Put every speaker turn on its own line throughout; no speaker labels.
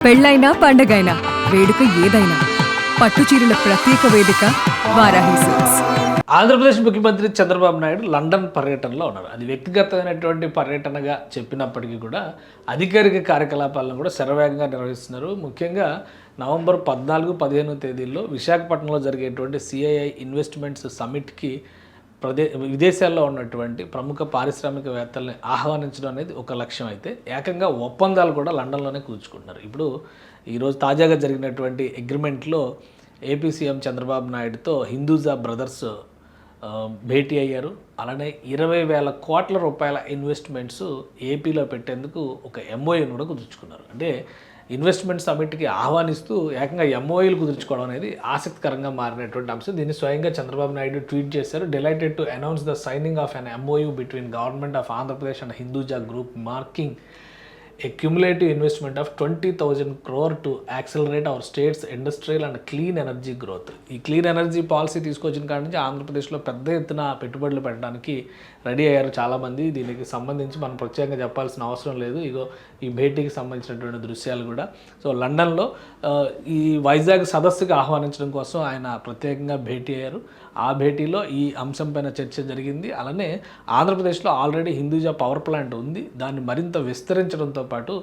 పెళ్ళైనా పండగైనా వేడుక ఏదైనా పట్టుచీరల ప్రత్యేక వేదిక వారాహి సిల్క్స్.
ఆంధ్రప్రదేశ్ ముఖ్యమంత్రి చంద్రబాబు నాయుడు లండన్ పర్యటనలో ఉన్నారు. అది వ్యక్తిగతమైనటువంటి పర్యటనగా చెప్పినప్పటికీ కూడా అధికారిక కార్యకలాపాలను కూడా శరవేగంగా నిర్వహిస్తున్నారు. ముఖ్యంగా నవంబర్ 14-15 తేదీల్లో విశాఖపట్నంలో జరిగేటువంటి సిఐఐ ఇన్వెస్ట్మెంట్స్ సమ్మిట్కి విదేశాల్లో ఉన్నటువంటి ప్రముఖ పారిశ్రామికవేత్తల్ని ఆహ్వానించడం అనేది ఒక లక్ష్యం అయితే ఏకంగా ఒప్పందాలు కూడా లండన్లోనే కూర్చుకుంటున్నారు. ఇప్పుడు ఈరోజు తాజాగా జరిగినటువంటి అగ్రిమెంట్లో ఏపీ సీఎం చంద్రబాబు నాయుడుతో హిందూజా బ్రదర్స్ భేటీ అయ్యారు. అలానే 20,000 కోట్ల రూపాయల ఇన్వెస్ట్మెంట్స్ ఏపీలో పెట్టేందుకు ఒక ఎంఓయూని కూడా కుదుర్చుకున్నారు. అంటే ఇన్వెస్ట్మెంట్ సమిట్కి ఆహ్వానిస్తూ ఏకంగా ఎంఓయూలు కుదుర్చుకోవడం అనేది ఆసక్తికరంగా మారినటువంటి అంశం. దీన్ని స్వయంగా చంద్రబాబు నాయుడు ట్వీట్ చేశారు. Delighted to announce the signing off an MoU between government of Andhra Pradesh and Hinduja group marking a cumulative investment of 20,000 crore to accelerate our state's industrial and clean energy growth. ఈ క్లీన్ ఎనర్జీ పాలసీ తీసుకొచ్చిన కాడి నుంచి ఆంధ్రప్రదేశ్లో పెద్ద ఎత్తున పెట్టుబడులు పెట్టడానికి ready అయ్యారు చాలామంది. దీనికి సంబంధించి మనం ప్రత్యేకంగా చెప్పాల్సిన అవసరం లేదు. ఇగో ఈ భేటీకి సంబంధించినటువంటి దృశ్యాలు కూడా. సో లండన్లో ఈ వైజాగ్ సదస్సుకి ఆహ్వానించడం కోసం ఆయన ప్రత్యేకంగా భేటీ అయ్యారు. ఆ భేటీలో ఈ అంశంపైన చర్చ జరిగింది. అలానే ఆంధ్రప్రదేశ్లో ఆల్రెడీ హిందూజా పవర్ ప్లాంట్ ఉంది. దాన్ని మరింత విస్తరించడంతో పాటు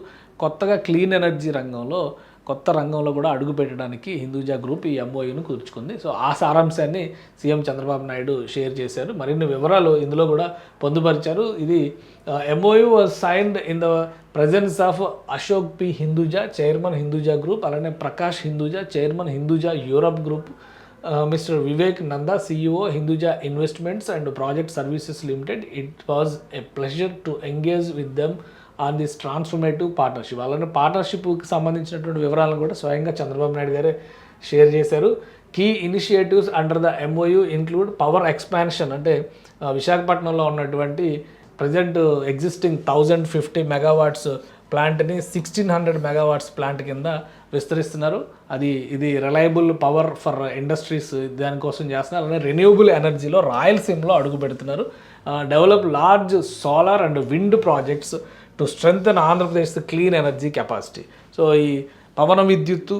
కొత్తగా క్లీన్ ఎనర్జీ కొత్త రంగంలో కూడా అడుగు పెట్టడానికి హిందూజా గ్రూప్ ఈ ఎంఓయూను కూర్చుకుంది. సో ఆ సారాంశాన్ని సీఎం చంద్రబాబు నాయుడు షేర్ చేశారు. మరిన్ని వివరాలు ఇందులో కూడా పొందుపరిచారు. ఇది MOU was signed in the presence of Ashok P Hinduja, chairman Hinduja group, అలానే Prakash Hinduja, chairman Hinduja Europe group, mister Vivek Nanda, CEO Hinduja investments and project services limited. It was a pleasure to engage with them on this transformative partnership. అలానే పార్ట్నర్షిప్కి సంబంధించినటువంటి వివరాలను కూడా స్వయంగా చంద్రబాబు నాయుడు గారే share చేశారు. Key initiatives under the MOU include power expansion, అంటే విశాఖపట్నంలో ఉన్నటువంటి ప్రజెంట్ ఎగ్జిస్టింగ్ 1050 మెగావాట్స్ ప్లాంట్ని 1600 మెగావాట్స్ ప్లాంట్ కింద విస్తరిస్తున్నారు. ఇది రిలయబుల్ పవర్ ఫర్ ఇండస్ట్రీస్ దానికోసం చేస్తున్నారు. అలానే రెన్యూబుల్ ఎనర్జీలో రాయలసీమలో అడుగు పెడుతున్నారు. Develop large solar and wind projects to strengthen Andhra Pradesh clean energy capacity. So ఈ పవన విద్యుత్తు,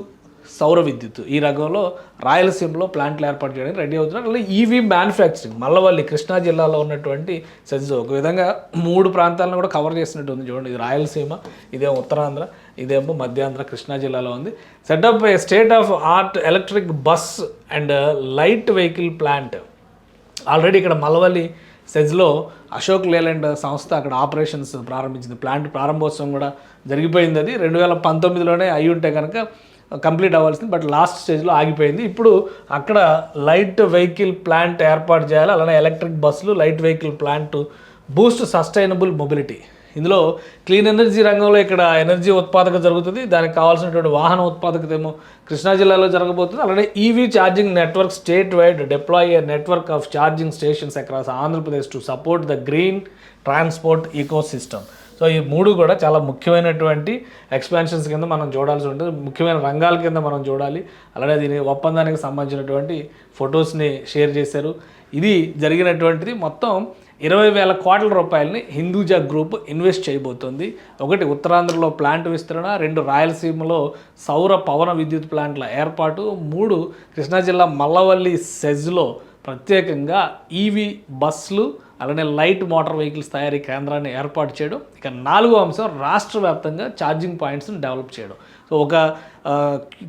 సౌర విద్యుత్తు ఈ రంగంలో రాయలసీమలో ప్లాంట్లు ఏర్పాటు చేయడానికి రెడీ అవుతున్నారు. అలాగే ఈవీ మ్యానుఫ్యాక్చరింగ్ మల్లవల్లి కృష్ణా జిల్లాలో ఉన్నటువంటి సెజ్ ఒక విధంగా 3 ప్రాంతాలను కూడా కవర్ చేసినట్టు ఉంది. చూడండి, ఇది రాయలసీమ, ఇదేమో ఉత్తరాంధ్ర, ఇదేమో మధ్యాంధ్ర కృష్ణా జిల్లాలో ఉంది. Setup A state of art electric bus and light vehicle plant. Already ఇక్కడ మల్లవల్లి సెజ్లో అశోక్ లేలాండ్ సంస్థ అక్కడ ఆపరేషన్స్ ప్రారంభించింది. ప్లాంట్ ప్రారంభోత్సవం కూడా జరిగిపోయింది. అది 2019లోనే అయి ఉంటే కనుక కంప్లీట్ అవ్వాల్సింది, బట్ లాస్ట్ స్టేజ్లో ఆగిపోయింది. ఇప్పుడు అక్కడ లైట్ వెహికల్ ప్లాంట్ ఏర్పాటు చేయాలి. అలానే ఎలక్ట్రిక్ బస్సులు, light vehicle plant Boost sustainable mobility. ఇందులో క్లీన్ ఎనర్జీ రంగంలో ఇక్కడ ఎనర్జీ ఉత్పాదక జరుగుతుంది. దానికి కావాల్సినటువంటి వాహన ఉత్పాదకత ఏమో కృష్ణా జిల్లాలో జరగబోతుంది. అలానే EV charging network state wide deploy A network of charging stations across Andhra Pradesh to support the green transport eco system. So ఈ 3 కూడా చాలా ముఖ్యమైనటువంటి ఎక్స్పాన్షన్స్ కింద మనం చూడాల్సి ఉంటుంది, ముఖ్యమైన రంగాల కింద మనం చూడాలి. అలానే దీని ఒప్పందానికి సంబంధించినటువంటి ఫొటోస్ని షేర్ చేశారు. ఇది జరిగినటువంటిది మొత్తం 20,000 కోట్ల రూపాయలని హిందూజా గ్రూప్ ఇన్వెస్ట్ చేయబోతోంది. ఒకటి ఉత్తరాంధ్రలో ప్లాంట్ విస్తరణ, 2 రాయలసీమలో సౌర పవన విద్యుత్ ప్లాంట్ల ఏర్పాటు, 3 కృష్ణా జిల్లా మల్లవల్లి సెజ్లో ప్రత్యేకంగా ఈవీ బస్సులు అలానే లైట్ మోటార్ వెహికల్స్ తయారీ కేంద్రాన్ని ఏర్పాటు చేయడం. ఇక 4వ అంశం రాష్ట్ర వ్యాప్తంగా ఛార్జింగ్ పాయింట్స్ని డెవలప్ చేయడం. సో ఒక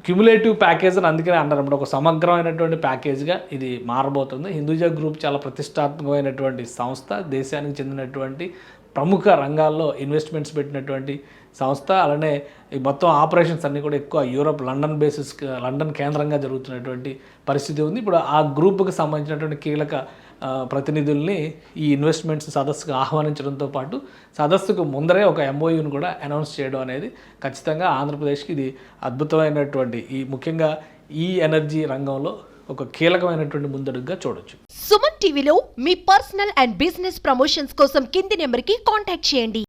క్యుములేటివ్ ప్యాకేజ్ అని అందుకనే అన్నారు అన్నమాట. ఒక సమగ్రమైనటువంటి ప్యాకేజ్గా ఇది మారబోతుంది. హిందూజా గ్రూప్ చాలా ప్రతిష్టాత్మకమైనటువంటి సంస్థ, దేశానికి చెందినటువంటి ప్రముఖ రంగాల్లో ఇన్వెస్ట్మెంట్స్ పెట్టినటువంటి సంస్థ. అలానే ఈ మొత్తం ఆపరేషన్స్ అన్నీ కూడా ఎక్కువ యూరప్ లండన్ కేంద్రంగా జరుగుతున్నటువంటి పరిస్థితి ఉంది. ఇప్పుడు ఆ గ్రూప్కి సంబంధించినటువంటి కీలక ప్రతినిధుల్ని ఈ ఇన్వెస్ట్మెంట్స్ సదస్సుకు ఆహ్వానించడంతో పాటు సదస్సుకు ముందరే ఒక ఎంఓయూను కూడా అనౌన్స్ చేయడం అనేది ఖచ్చితంగా ఆంధ్రప్రదేశ్కి ఇది అద్భుతమైనటువంటి ముఖ్యంగా ఈ ఎనర్జీ రంగంలో ఒక కీలకమైనటువంటి ముందడుగుగా చూడొచ్చు.
సుమన్ టీవీలో మీ పర్సనల్ అండ్ బిజినెస్ ప్రమోషన్స్ కోసం కింది నెంబర్కి కాంటాక్ట్ చేయండి.